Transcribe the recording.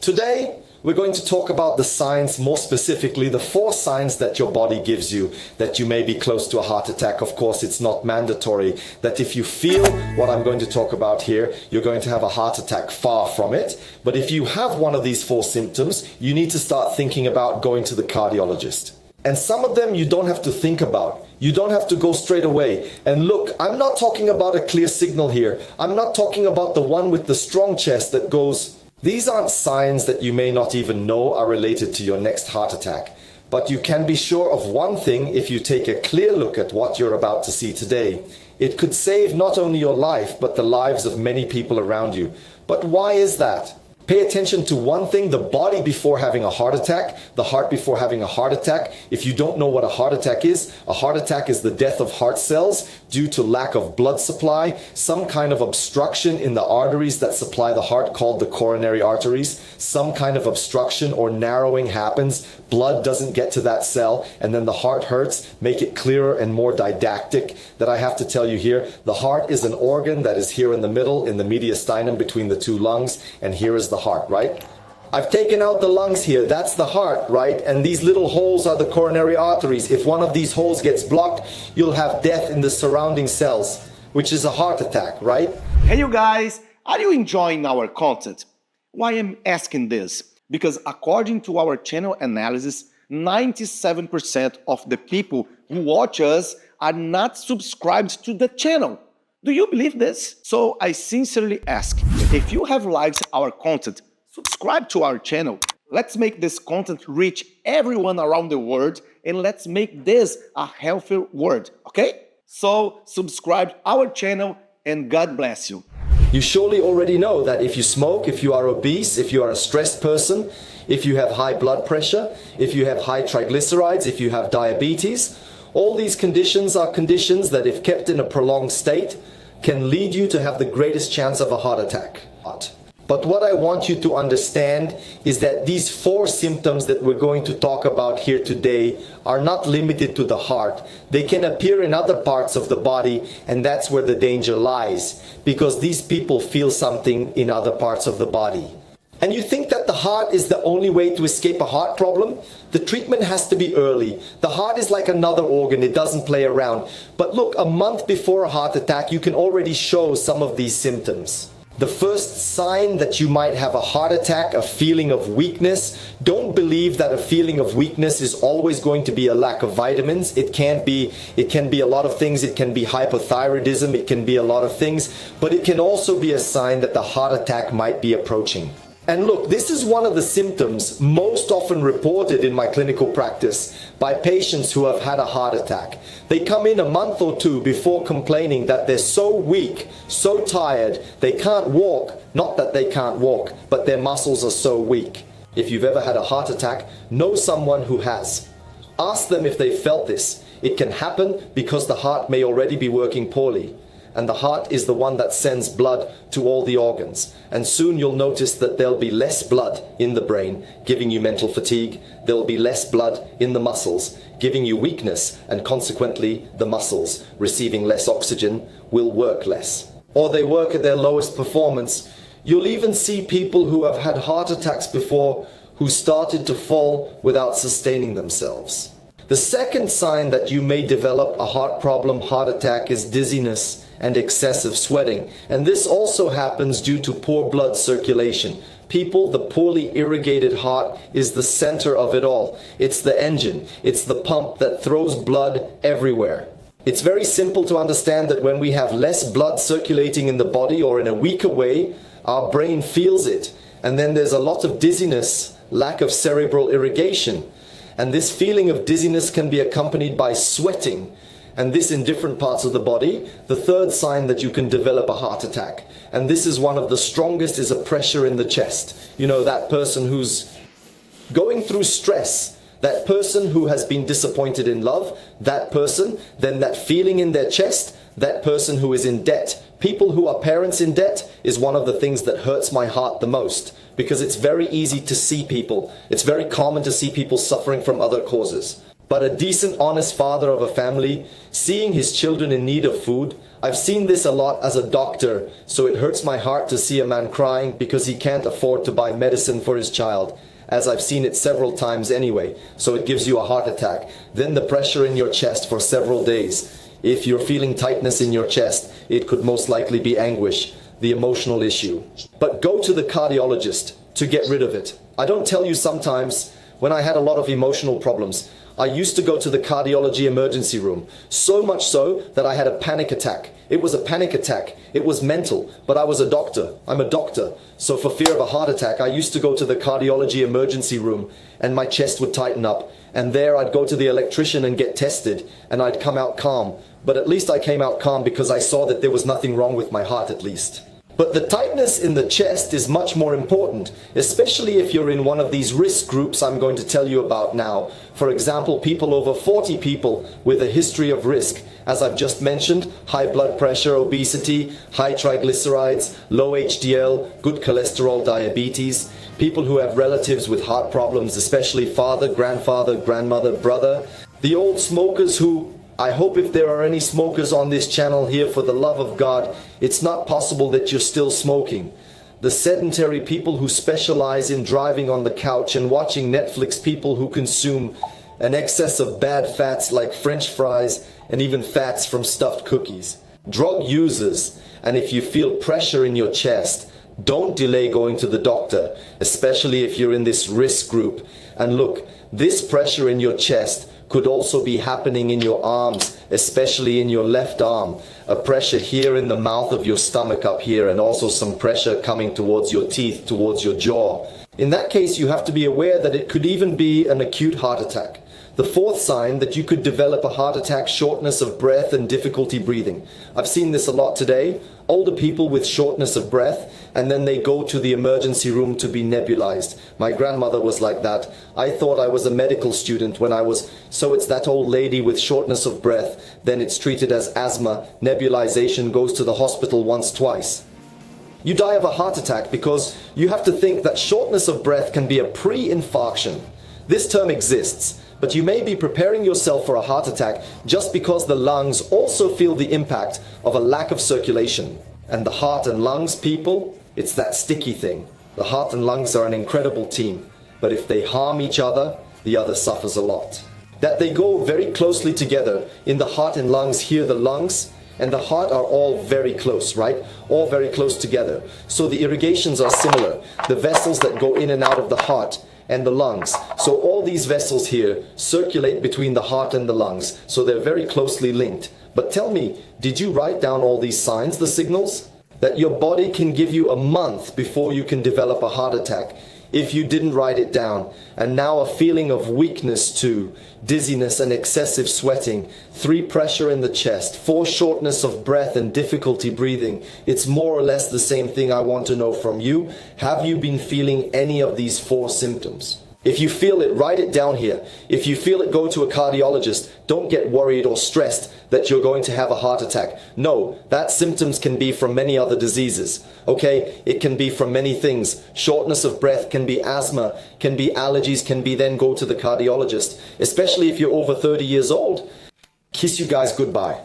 Today, we're going to talk about the signs, more specifically, the 4 signs that your body gives you that you may be close to a heart attack. Of course, it's not mandatory that if you feel what I'm going to talk about here, you're going to have a heart attack. Far from it. But if you have one of these 4 symptoms, you need to start thinking about going to the cardiologist. And some of them you don't have to think about. You don't have to go straight away. And look, I'm not talking about a clear signal here. I'm not talking about the one with the strong chest that goes. These aren't signs that you may not even know are related to your next heart attack. But you can be sure of one thing if you take a clear look at what you're about to see today. It could save not only your life, but the lives of many people around you. But why is that? Pay attention to one thing, the body before having a heart attack, the heart before having a heart attack. If you don't know what a heart attack is the death of heart cells due to lack of blood supply, some kind of obstruction in the arteries that supply the heart called the coronary arteries. Some kind of obstruction or narrowing happens, blood doesn't get to that cell, and then the heart hurts. Make it clearer and more didactic that I have to tell you here. The heart is an organ that is here in the middle, in the mediastinum between the 2 lungs, and here is the heart, right? I've taken out the lungs here. That's the heart, right? And these little holes are the coronary arteries. If one of these holes gets blocked, you'll have death in the surrounding cells, which is a heart attack, right? Hey you guys, are you enjoying our content? Why I'm asking this? Because according to our channel analysis, 97% of the people who watch us are not subscribed to the channel. Do you believe this? So I sincerely ask, if you have liked our content, subscribe to our channel. Let's make this content reach everyone around the world, and let's make this a healthier world, okay? So subscribe our channel and God bless you. You surely already know that if you smoke, if you are obese, if you are a stressed person, if you have high blood pressure, if you have high triglycerides, if you have diabetes, all these conditions are conditions that if kept in a prolonged state can lead you to have the greatest chance of a heart attack. But what I want you to understand is that these 4 symptoms that we're going to talk about here today are not limited to the heart. They can appear in other parts of the body, and that's where the danger lies, because these people feel something in other parts of the body. And you think that the heart is the only way to escape a heart problem? The treatment has to be early. The heart is like another organ, it doesn't play around. But look, a month before a heart attack, you can already show some of these symptoms. The first sign that you might have a heart attack, a feeling of weakness. Don't believe that a feeling of weakness is always going to be a lack of vitamins. It can be a lot of things. It can be hypothyroidism. It can be a lot of things. But it can also be a sign that the heart attack might be approaching. And look, this is one of the symptoms most often reported in my clinical practice by patients who have had a heart attack. They come in a month or 2 before complaining that they're so weak, so tired, they can't walk. Not that they can't walk, but their muscles are so weak. If you've ever had a heart attack, know someone who has. Ask them if they felt this. It can happen because the heart may already be working poorly. And the heart is the one that sends blood to all the organs. And soon you'll notice that there'll be less blood in the brain, giving you mental fatigue. There'll be less blood in the muscles, giving you weakness, and consequently the muscles, receiving less oxygen, will work less. Or they work at their lowest performance. You'll even see people who have had heart attacks before who started to fall without sustaining themselves. The second sign that you may develop a heart problem, heart attack, is dizziness and excessive sweating. And this also happens due to poor blood circulation. People, the poorly irrigated heart is the center of it all. It's the engine. It's the pump that throws blood everywhere. It's very simple to understand that when we have less blood circulating in the body or in a weaker way, our brain feels it. And then there's a lot of dizziness, lack of cerebral irrigation. And this feeling of dizziness can be accompanied by sweating, and this in different parts of the body. The third sign that you can develop a heart attack, and this is one of the strongest, is a pressure in the chest. You know, that person who's going through stress, that person who has been disappointed in love, that person, then that feeling in their chest, that person who is in debt. People who are parents in debt is one of the things that hurts my heart the most, because it's very easy to see people. It's very common to see people suffering from other causes. But a decent, honest father of a family, seeing his children in need of food, I've seen this a lot as a doctor, so it hurts my heart to see a man crying because he can't afford to buy medicine for his child, as I've seen it several times anyway, so it gives you a heart attack. Then the pressure in your chest for several days. If you're feeling tightness in your chest, it could most likely be anguish, the emotional issue. But go to the cardiologist to get rid of it. I don't tell you sometimes, when I had a lot of emotional problems, I used to go to the cardiology emergency room, so much so that I had a panic attack. It was a panic attack. It was mental, but I was a doctor. I'm a doctor. So for fear of a heart attack, I used to go to the cardiology emergency room and my chest would tighten up. And there I'd go to the electrician and get tested and I'd come out calm. But at least I came out calm because I saw that there was nothing wrong with my heart at least. But the tightness in the chest is much more important, especially if you're in one of these risk groups I'm going to tell you about now. For example, people over 40 people with a history of risk. As I've just mentioned, high blood pressure, obesity, high triglycerides, low HDL, good cholesterol, diabetes, people who have relatives with heart problems, especially father, grandfather, grandmother, brother, the old smokers who, I hope if there are any smokers on this channel here, for the love of God, it's not possible that you're still smoking. The sedentary people who specialize in driving on the couch and watching Netflix, people who consume an excess of bad fats like French fries and even fats from stuffed cookies. Drug users, and if you feel pressure in your chest, don't delay going to the doctor, especially if you're in this risk group. And look, this pressure in your chest could also be happening in your arms, especially in your left arm. A pressure here in the mouth of your stomach up here, and also some pressure coming towards your teeth, towards your jaw. In that case, you have to be aware that it could even be an acute heart attack. The fourth sign that you could develop a heart attack, shortness of breath and difficulty breathing. I've seen this a lot today. Older people with shortness of breath, and then they go to the emergency room to be nebulized. My grandmother was like that. I thought I was a medical student when I was, so it's that old lady with shortness of breath. Then it's treated as asthma. Nebulization, goes to the hospital once, twice. You die of a heart attack because you have to think that shortness of breath can be a pre-infarction. This term exists, but you may be preparing yourself for a heart attack just because the lungs also feel the impact of a lack of circulation. And the heart and lungs, people, it's that sticky thing. The heart and lungs are an incredible team, but if they harm each other, the other suffers a lot. That they go very closely together. In the heart and lungs, here the lungs and the heart are all very close, right? All very close together. So the irrigations are similar. The vessels that go in and out of the heart and the lungs. So all these vessels here circulate between the heart and the lungs. So they're very closely linked. But tell me, did you write down all these signs, the signals? That your body can give you a month before you can develop a heart attack if you didn't write it down. And now a feeling of weakness too, dizziness and excessive sweating, 3 pressure in the chest, 4 shortness of breath and difficulty breathing. It's more or less the same thing I want to know from you. Have you been feeling any of these 4 symptoms? If you feel it, write it down here. If you feel it, go to a cardiologist. Don't get worried or stressed that you're going to have a heart attack. No, that symptoms can be from many other diseases. Okay, it can be from many things. Shortness of breath can be asthma, can be allergies, can be then go to the cardiologist. Especially if you're over 30 years old. Kiss you guys goodbye.